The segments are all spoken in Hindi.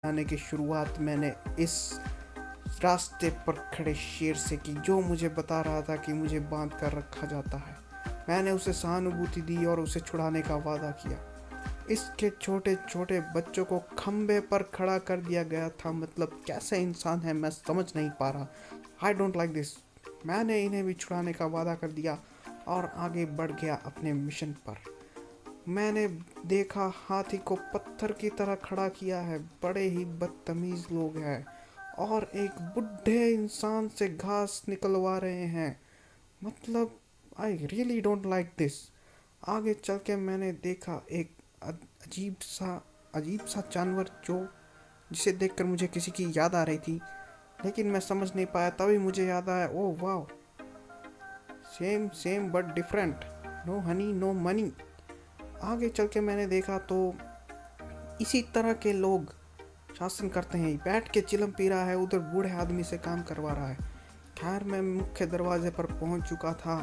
आने की शुरुआत मैंने इस रास्ते पर खड़े शेर से की जो मुझे बता रहा था कि मुझे बांध कर रखा जाता है। मैंने उसे सहानुभूति दी और उसे छुड़ाने का वादा किया। इसके छोटे छोटे बच्चों को खंबे पर खड़ा कर दिया गया था। मतलब कैसे इंसान है मैं समझ नहीं पा रहा। I don't like this. मैंने इन्हें भी छुड़ाने का वादा कर दिया और आगे बढ़ गया अपने मिशन पर। मैंने देखा हाथी को पत्थर की तरह खड़ा किया है। बड़े ही बदतमीज लोग हैं और एक बुढ़े इंसान से घास निकलवा रहे हैं। मतलब I really don't like this. आगे चल के मैंने देखा एक अजीब सा जानवर जो जिसे देखकर मुझे किसी की याद आ रही थी, लेकिन मैं समझ नहीं पाया। तभी मुझे याद आया, ओह वाह, same same but different. No honey no money. आगे चल के मैंने देखा तो इसी तरह के लोग शासन करते हैं। बैठ के चिलम पी रहा है, उधर बूढ़े आदमी से काम करवा रहा है। खैर मैं मुख्य दरवाजे पर पहुंच चुका था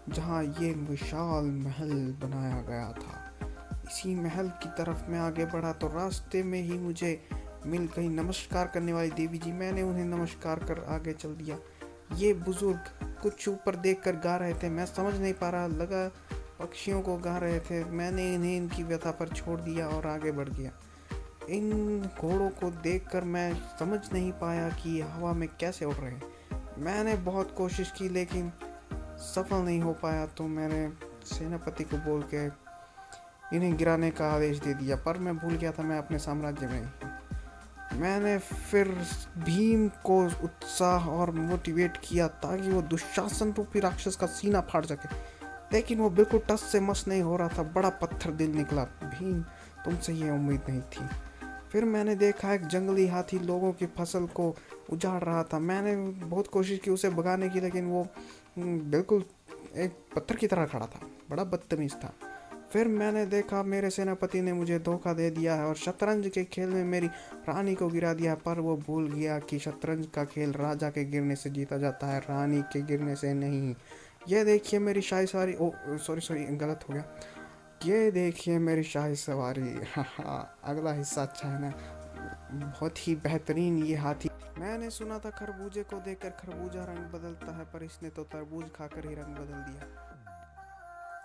जहां ये विशाल महल बनाया गया था। इसी महल की तरफ मैं आगे बढ़ा तो रास्ते में ही मुझे मिल गई नमस्कार करने वाली देवी जी। मैंने उन्हें नमस्कार कर आगे चल दिया। ये बुजुर्ग कुछ ऊपर देखकर गा रहे थे। मैं समझ नहीं पा रहा, लगा पक्षियों को गा रहे थे। मैंने इन्हें इनकी व्यथा पर छोड़ दिया और आगे बढ़ गया। इन घोड़ों को देखकर मैं समझ नहीं पाया कि हवा में कैसे उड़ रहे हैं। मैंने बहुत कोशिश की लेकिन सफल नहीं हो पाया, तो मैंने सेनापति को बोल के इन्हें गिराने का आदेश दे दिया। पर मैं भूल गया था मैं अपने साम्राज्य में ही। मैंने फिर भीम को उत्साह और मोटिवेट किया ताकि वो दुशासन रूपी राक्षस का सीना फाड़ सके, लेकिन वो बिल्कुल टस से मस नहीं हो रहा था। बड़ा पत्थर दिल निकला। भीम, तुमसे ये उम्मीद नहीं थी। फिर मैंने देखा एक जंगली हाथी लोगों की फसल को उजाड़ रहा था। मैंने बहुत कोशिश की उसे भगाने की, लेकिन वो बिल्कुल एक पत्थर की तरह खड़ा था। बड़ा बदतमीज था। फिर मैंने देखा मेरे सेनापति ने मुझे धोखा दे दिया है और शतरंज के खेल में मेरी रानी को गिरा दिया। पर वो भूल गया कि शतरंज का खेल राजा के गिरने से जीता जाता है, रानी के गिरने से नहीं। ये देखिए मेरी शाही सवारी। ओ सॉरी सॉरी, गलत हो गया। ये देखिए मेरी शाही सवारी। हाँ, अगला हिस्सा अच्छा है ना। बहुत ही बेहतरीन ये हाथी। मैंने सुना था खरबूजे को देखकर खरबूजा रंग बदलता है, पर इसने तो तरबूज खाकर ही रंग बदल दिया।